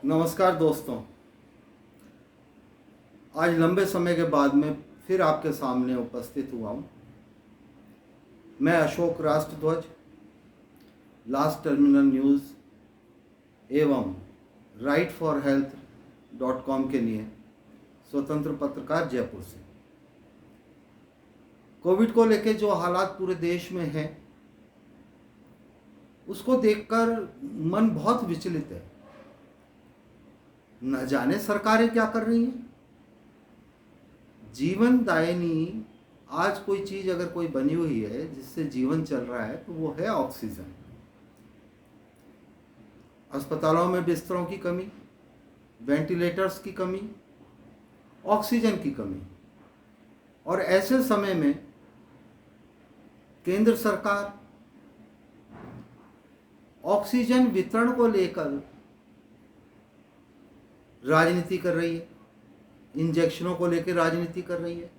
नमस्कार दोस्तों। आज लंबे समय के बाद मैं फिर आपके सामने उपस्थित हुआ हूँ। मैं अशोक राष्ट्रध्वज, लास्ट टर्मिनल न्यूज़ एवं rightforhealth.com के लिए स्वतंत्र पत्रकार जयपुर से। कोविड को लेकर जो हालात पूरे देश में हैं उसको देखकर मन बहुत विचलित है। न जाने सरकारें क्या कर रही हैं। जीवन दायिनी आज कोई चीज़ अगर कोई बनी हुई है जिससे जीवन चल रहा है तो वो है ऑक्सीजन। अस्पतालों में बिस्तरों की कमी, वेंटिलेटर्स की कमी, ऑक्सीजन की कमी, और ऐसे समय में केंद्र सरकार ऑक्सीजन वितरण को लेकर राजनीति कर रही है, इंजेक्शनों को लेकर राजनीति कर रही है।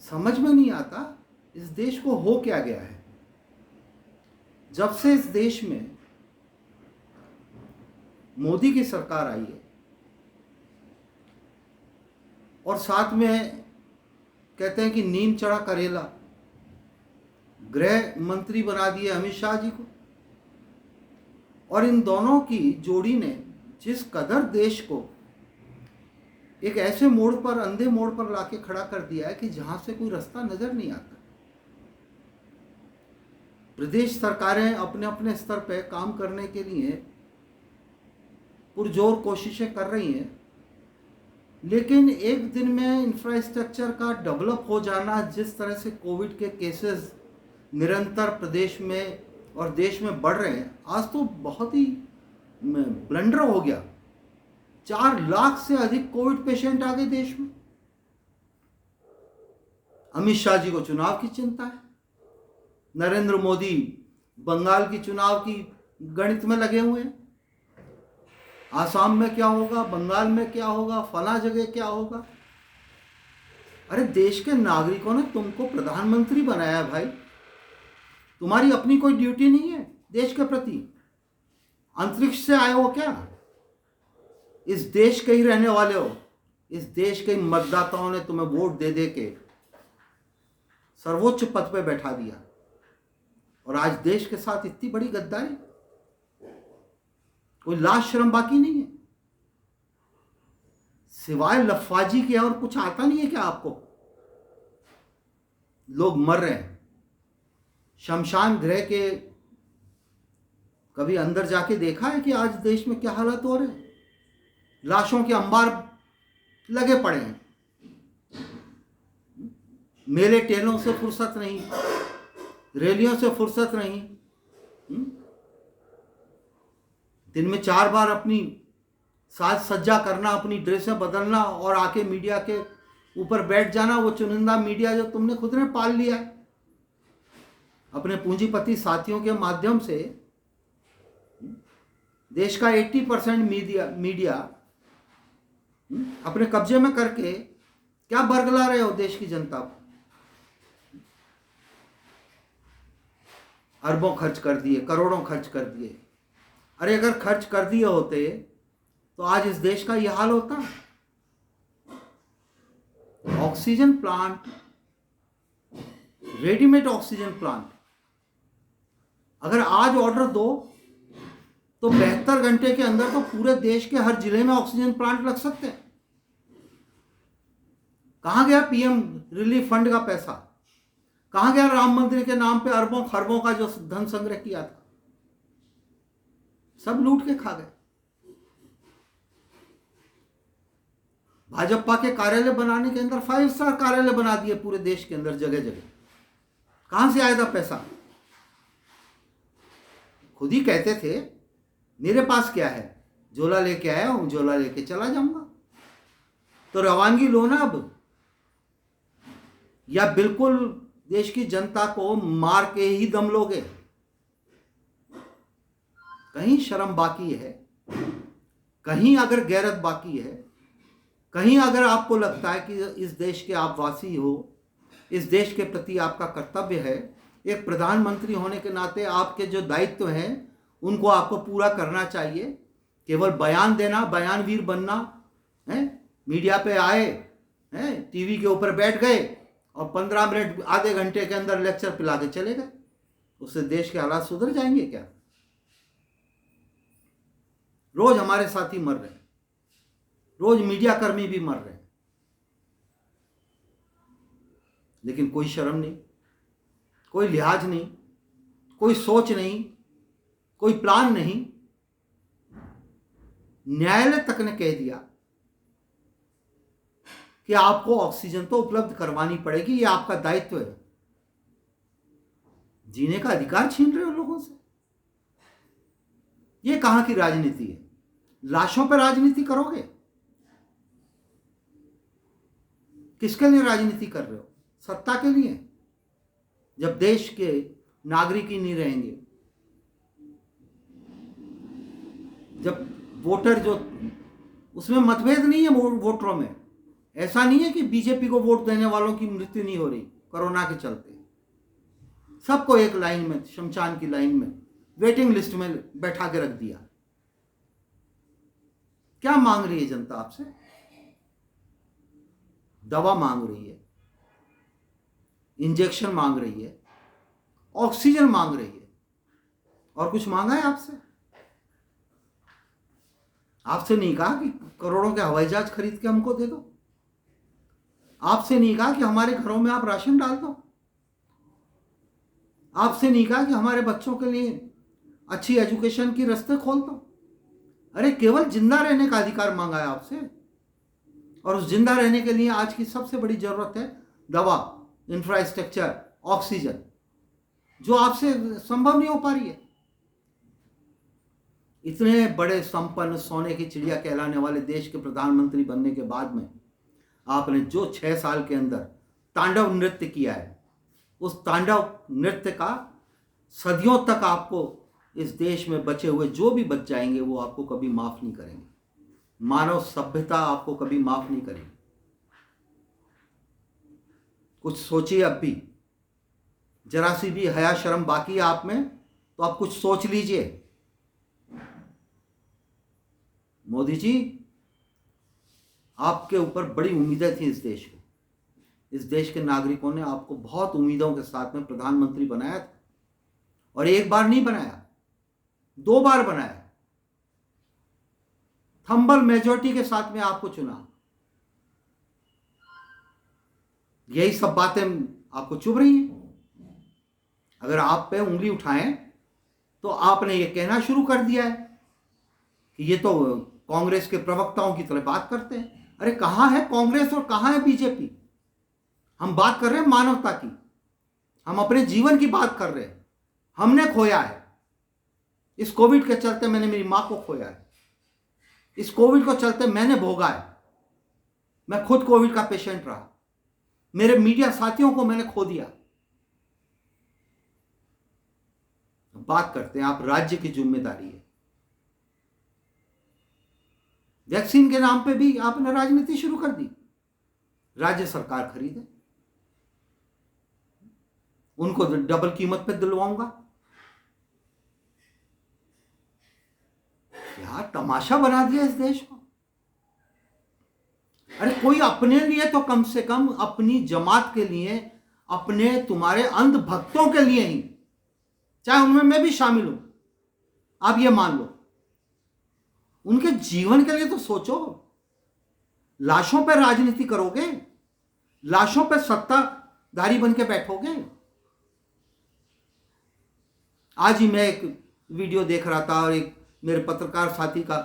समझ में नहीं आता इस देश को हो क्या गया है। जब से इस देश में मोदी की सरकार आई है और साथ में कहते हैं कि नीम चढ़ा करेला, गृह मंत्री बना दिए अमित शाह जी को, और इन दोनों की जोड़ी ने जिस कदर देश को एक ऐसे मोड़ पर, अंधे मोड़ पर लाके खड़ा कर दिया है कि जहां से कोई रास्ता नजर नहीं आता। प्रदेश सरकारें अपने अपने स्तर पर काम करने के लिए पुरजोर कोशिशें कर रही हैं, लेकिन एक दिन में इंफ्रास्ट्रक्चर का डेवलप हो जाना, जिस तरह से कोविड के केसेस निरंतर प्रदेश में और देश में बढ़ रहे हैं, आज तो बहुत ही ब्लंडर हो गया। 4 लाख से अधिक कोविड पेशेंट आ गए देश में। अमित शाह जी को चुनाव की चिंता है, नरेंद्र मोदी बंगाल की चुनाव की गणित में लगे हुए हैं। आसाम में क्या होगा, बंगाल में क्या होगा, फला जगह क्या होगा। अरे देश के नागरिकों ने तुमको प्रधानमंत्री बनाया है भाई, तुम्हारी अपनी कोई ड्यूटी नहीं है देश के प्रति? अंतरिक्ष से आए हो क्या? इस देश के ही रहने वाले हो। इस देश के मतदाताओं ने तुम्हें वोट दे दे के सर्वोच्च पद पे बैठा दिया, और आज देश के साथ इतनी बड़ी गद्दारी, कोई लाज शर्म बाकी नहीं है। सिवाय लफाजी के और कुछ आता नहीं है क्या आपको? लोग मर रहे हैं। शमशान गृह के कभी अंदर जाके देखा है कि आज देश में क्या हालत हो रहे हैं? लाशों के अंबार लगे पड़े हैं। मेले टेलों से फुर्सत नहीं, रैलियों से फुर्सत नहीं। दिन में 4 बार अपनी साज सज्जा करना, अपनी ड्रेसें बदलना और आके मीडिया के ऊपर बैठ जाना। वो चुनिंदा मीडिया जो तुमने खुद ने पाल लिया है अपने पूंजीपति साथियों के माध्यम से। देश का 80% मीडिया अपने कब्जे में करके क्या बरगला रहे हो देश की जनता को? अरबों खर्च कर दिए, करोड़ों खर्च कर दिए। अरे अगर खर्च कर दिए होते तो आज इस देश का यह हाल होता? Oxygen plant, readymade oxygen plant, अगर आज ऑर्डर दो तो 72 घंटे के अंदर तो पूरे देश के हर जिले में ऑक्सीजन प्लांट लग सकते हैं। कहां गया पीएम रिलीफ फंड का पैसा? कहां गया राम मंदिर के नाम पे अरबों खरबों का जो धन संग्रह किया था? सब लूट के खा गए। भाजपा के कार्यालय बनाने के अंदर 5 स्टार कार्यालय बना दिए पूरे देश के अंदर, जगह जगह। कहां से आया था पैसा? खुद ही कहते थे मेरे पास क्या है, झोला लेके आया हूं, झोला लेके चला जाऊंगा। तो रवानगी लो ना अब, या बिल्कुल देश की जनता को मार के ही दम लोगे? कहीं शर्म बाकी है, कहीं अगर गैरत बाकी है, कहीं अगर आपको लगता है कि इस देश के आप वासी हो, इस देश के प्रति आपका कर्तव्य है, एक प्रधानमंत्री होने के नाते आपके जो दायित्व हैं उनको आपको पूरा करना चाहिए, केवल बयान देना, बयानवीर बनना है, मीडिया पे आए हैं, टीवी के ऊपर बैठ गए और 15 मिनट आधे घंटे के अंदर लेक्चर पिला के चले गए, उससे देश के हालात सुधर जाएंगे क्या? रोज हमारे साथी मर रहे हैं, रोज मीडिया कर्मी भी मर रहे हैं, लेकिन कोई शर्म नहीं, कोई लिहाज नहीं, कोई सोच नहीं, कोई प्लान नहीं। न्यायालय तक ने कह दिया कि आपको ऑक्सीजन तो उपलब्ध करवानी पड़ेगी, ये आपका दायित्व है। जीने का अधिकार छीन रहे हो लोगों से। ये कहां की राजनीति है? लाशों पर राजनीति करोगे? किसके लिए राजनीति कर रहे हो? सत्ता के लिए? जब देश के नागरिक ही नहीं रहेंगे, जब वोटर जो, उसमें मतभेद नहीं है वोटरों में। ऐसा नहीं है कि बीजेपी को वोट देने वालों की मृत्यु नहीं हो रही कोरोना के चलते। सबको एक लाइन में, शमशान की लाइन में, वेटिंग लिस्ट में बैठा के रख दिया। क्या मांग रही है जनता आपसे? दवा मांग रही है, इंजेक्शन मांग रही है, ऑक्सीजन मांग रही है, और कुछ मांगा है आपसे? आपसे नहीं कहा कि करोड़ों के हवाई जहाज खरीद के हमको दे दो। आपसे नहीं कहा कि हमारे घरों में आप राशन डाल दो। आपसे नहीं कहा कि हमारे बच्चों के लिए अच्छी एजुकेशन की रास्ते खोल दो। अरे केवल जिंदा रहने का अधिकार मांगा है आपसे, और उस जिंदा रहने के लिए आज की सबसे बड़ी जरूरत है दवा, इंफ्रास्ट्रक्चर, ऑक्सीजन, जो आपसे संभव नहीं हो पा रही है। इतने बड़े संपन्न, सोने की चिड़िया कहलाने वाले देश के प्रधानमंत्री बनने के बाद में आपने जो 6 साल के अंदर तांडव नृत्य किया है, उस तांडव नृत्य का सदियों तक आपको इस देश में बचे हुए जो भी बच जाएंगे वो आपको कभी माफ नहीं करेंगे। मानव सभ्यता आपको कभी माफ नहीं करेगी। कुछ सोचिए, अब भी जरा सी भी हया शर्म बाकी है आप में, तो आप कुछ सोच लीजिए। मोदी जी, आपके ऊपर बड़ी उम्मीदें थी इस देश को। इस देश के नागरिकों ने आपको बहुत उम्मीदों के साथ में प्रधानमंत्री बनाया था, और एक बार नहीं बनाया, 2 बार बनाया। थंबल मेजॉरिटी के साथ में आपको चुना। यही सब बातें आपको चुभ रही हैं। अगर आप पे उंगली उठाएं तो आपने ये कहना शुरू कर दिया है कि ये तो कांग्रेस के प्रवक्ताओं की तरह बात करते हैं। अरे कहां है कांग्रेस और कहां है बीजेपी? हम बात कर रहे हैं मानवता की, हम अपने जीवन की बात कर रहे हैं। हमने खोया है इस कोविड के चलते। मैंने मेरी मां को खोया है इस कोविड को चलते, मैंने भोगा है। मैं खुद कोविड का पेशेंट रहा, मेरे मीडिया साथियों को मैंने खो दिया। बात करते हैं आप राज्य की जिम्मेदारी है। वैक्सीन के नाम पे भी आपने राजनीति शुरू कर दी। राज्य सरकार खरीदे, उनको डबल कीमत पे दिलवाऊंगा। यार तमाशा बना दिया इस देश को। अरे कोई अपने लिए तो कम से कम अपनी जमात के लिए, अपने तुम्हारे अंध भक्तों के लिए ही, चाहे उनमें मैं भी शामिल हूं, आप ये मान लो, उनके जीवन के लिए तो सोचो। लाशों पर राजनीति करोगे? लाशों पर सत्ताधारी बन के बैठोगे? आज ही मैं एक वीडियो देख रहा था, और एक मेरे पत्रकार साथी का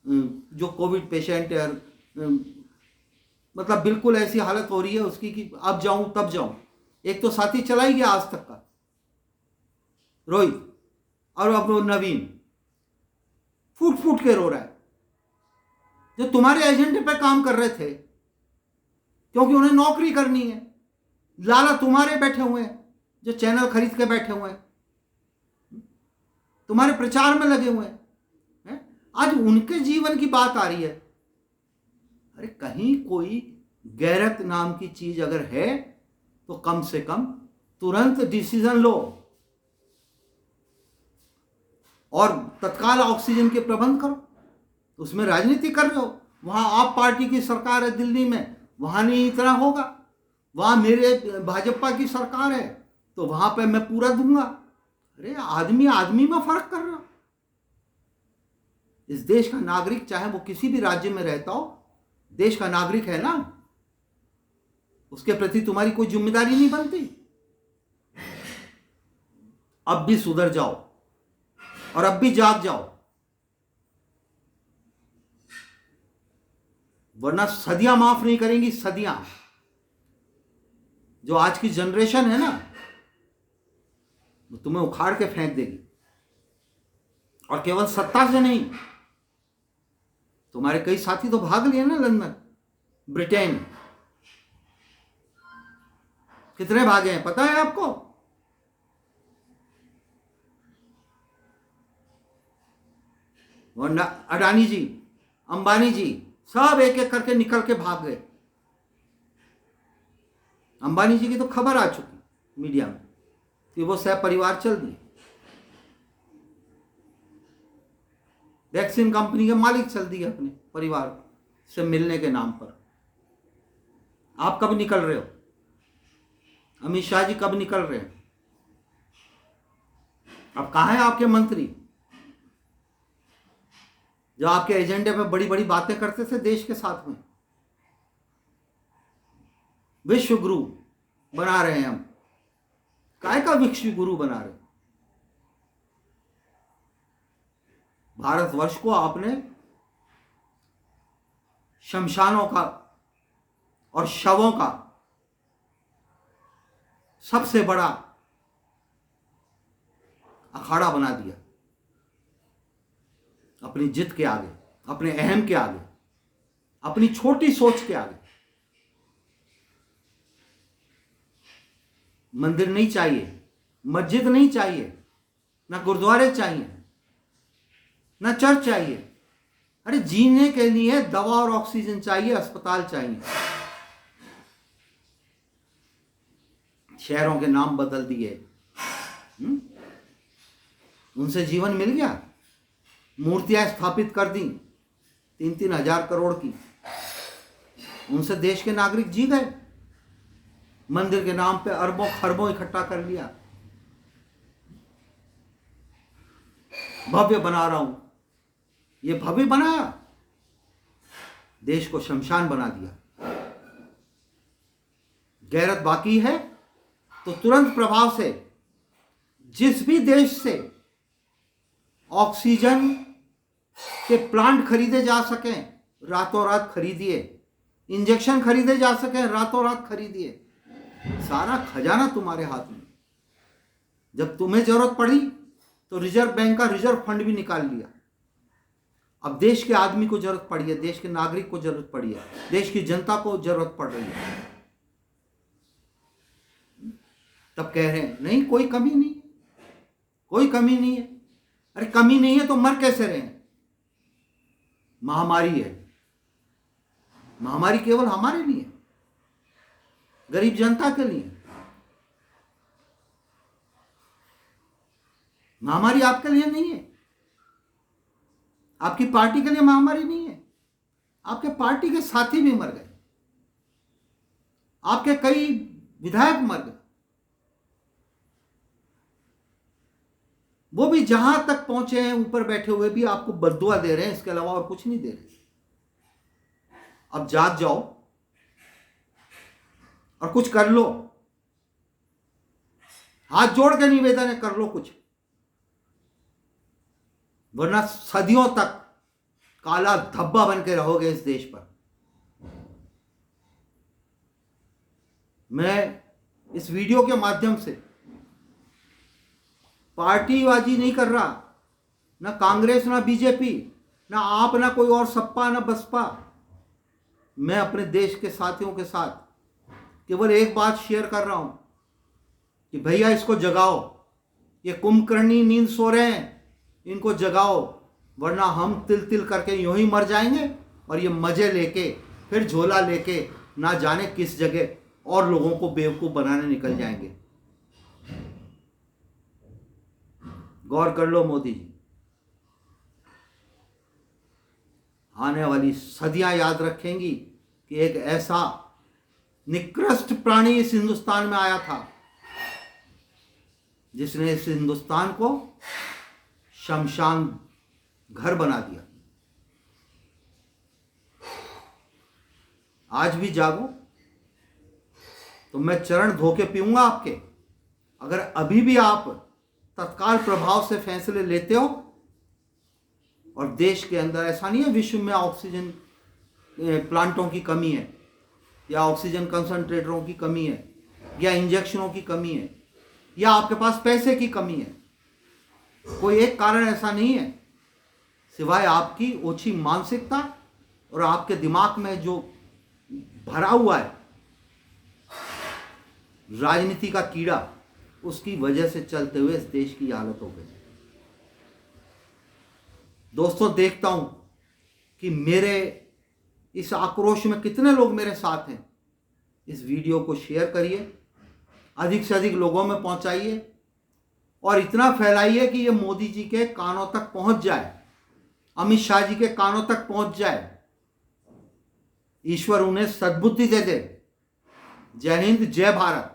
जो कोविड पेशेंट है, मतलब बिल्कुल ऐसी हालत हो रही है उसकी कि अब जाऊं तब जाऊं। एक तो साथी चला ही गया आज तक का, रोहित, और अब वो नवीन फूट फूट के रो रहा है, जो तुम्हारे एजेंडे पे काम कर रहे थे, क्योंकि उन्हें नौकरी करनी है। लाला तुम्हारे बैठे हुए हैं, जो चैनल खरीद के बैठे हुए हैं, तुम्हारे प्रचार में लगे हुए हैं। आज उनके जीवन की बात आ रही है। अरे कहीं कोई गैरत नाम की चीज अगर है तो कम से कम तुरंत डिसीजन लो और तत्काल ऑक्सीजन के प्रबंध करो। तो उसमें राजनीति कर रहे हो। वहां आप पार्टी की सरकार है दिल्ली में, वहां नहीं इतना होगा। वहां मेरे भाजपा की सरकार है तो वहां पे मैं पूरा दूंगा। अरे आदमी आदमी में फर्क कर रहा। इस देश का नागरिक, चाहे वो किसी भी राज्य में रहता हो, देश का नागरिक है ना, उसके प्रति तुम्हारी कोई जिम्मेदारी नहीं बनती। अब भी सुधर जाओ और अब भी जाग जाओ, वरना सदियां माफ नहीं करेंगी। सदियां। जो आज की जनरेशन है ना, वो तुम्हें उखाड़ के फेंक देगी। और केवल सत्ता से नहीं, तुम्हारे कई साथी तो भाग लिए ना लंदन, ब्रिटेन। कितने भागे हैं पता है आपको? वरना अडानी जी, अंबानी जी सब एक एक करके निकल के भाग गए। अंबानी जी की तो खबर आ चुकी मीडिया में कि वो सह परिवार चल दिए। वैक्सीन कंपनी के मालिक चल दिए अपने परिवार से मिलने के नाम पर। आप कब निकल रहे हो? अमित शाह जी कब निकल रहे हैं? अब कहां है आपके मंत्री जो आपके एजेंडे पे बड़ी बड़ी बातें करते थे देश के साथ में? विश्व गुरु बना रहे हैं हम। काय का विश्व गुरु बना रहे? भारतवर्ष को आपने शमशानों का और शवों का सबसे बड़ा अखाड़ा बना दिया, अपनी जिद के आगे, अपने अहम के आगे, अपनी छोटी सोच के आगे। मंदिर नहीं चाहिए, मस्जिद नहीं चाहिए, ना गुरुद्वारे चाहिए, ना चर्च चाहिए। अरे जीने के लिए दवा और ऑक्सीजन चाहिए, अस्पताल चाहिए। शहरों के नाम बदल दिए, उनसे जीवन मिल गया। मूर्तियां स्थापित कर दी 3-3 हजार करोड़ की, उनसे देश के नागरिक जी गए। मंदिर के नाम पे अरबों खरबों इकट्ठा कर लिया। भव्य बना रहा हूं, ये भव्य बनाया, देश को शमशान बना दिया। गैरत बाकी है तो तुरंत प्रभाव से जिस भी देश से ऑक्सीजन के प्लांट खरीदे जा सकें, रातों रात खरीदिए। इंजेक्शन खरीदे जा सकें, रातों रात खरीदिए। सारा खजाना तुम्हारे हाथ में। जब तुम्हें जरूरत पड़ी तो रिजर्व बैंक का रिजर्व फंड भी निकाल लिया। अब देश के आदमी को जरूरत पड़ी है, देश के नागरिक को जरूरत पड़ी है, देश की जनता को जरूरत पड़ रही है, तब कह रहे हैं नहीं कोई कमी नहीं, कोई कमी नहीं है। अरे कमी नहीं है तो मर कैसे रहे? महामारी है। महामारी केवल हमारे लिए, गरीब जनता के लिए। महामारी आपके लिए नहीं है, आपकी पार्टी के लिए महामारी नहीं है। आपके पार्टी के साथी भी मर गए, आपके कई विधायक मर गए। वो भी जहां तक पहुंचे हैं, ऊपर बैठे हुए भी आपको बद्दुआ दे रहे हैं, इसके अलावा और कुछ नहीं दे रहे। अब जाग जाओ और कुछ कर लो। हाथ जोड़ के निवेदन है, कर लो कुछ, वरना सदियों तक काला धब्बा बन के रहोगे इस देश पर। मैं इस वीडियो के माध्यम से पार्टीबाजी नहीं कर रहा, ना कांग्रेस ना बीजेपी, ना आप ना कोई और सपा ना बसपा। मैं अपने देश के साथियों के साथ केवल एक बात शेयर कर रहा हूं कि भैया इसको जगाओ, ये कुंभकर्णी नींद सो रहे हैं, इनको जगाओ, वरना हम तिल तिल करके यूं ही मर जाएंगे और ये मजे लेके फिर झोला लेके ना जाने किस जगह और लोगों को बेवकूफ बनाने निकल जाएंगे। गौर कर लो मोदी जी। आने वाली सदियां याद रखेंगी कि एक ऐसा निकृष्ट प्राणी इस हिंदुस्तान में आया था जिसने इस हिंदुस्तान को शमशान घर बना दिया। आज भी जागो तो मैं चरण धो के पीऊंगा आपके। अगर अभी भी आप तत्काल प्रभाव से फैसले लेते हो, और देश के अंदर ऐसा नहीं है विश्व में ऑक्सीजन प्लांटों की कमी है या ऑक्सीजन कंसंट्रेटरों की कमी है या इंजेक्शनों की कमी है या आपके पास पैसे की कमी है, कोई एक कारण ऐसा नहीं है सिवाय आपकी ओछी मानसिकता और आपके दिमाग में जो भरा हुआ है राजनीति का कीड़ा, उसकी वजह से चलते हुए इस देश की हालत हो गई। दोस्तों, देखता हूं कि मेरे इस आक्रोश में कितने लोग मेरे साथ हैं। इस वीडियो को शेयर करिए, अधिक से अधिक लोगों में पहुंचाइए और इतना फैलाइए कि ये मोदी जी के कानों तक पहुंच जाए, अमित शाह जी के कानों तक पहुंच जाए। ईश्वर उन्हें सद्बुद्धि दे दे। जय हिंद, जय भारत।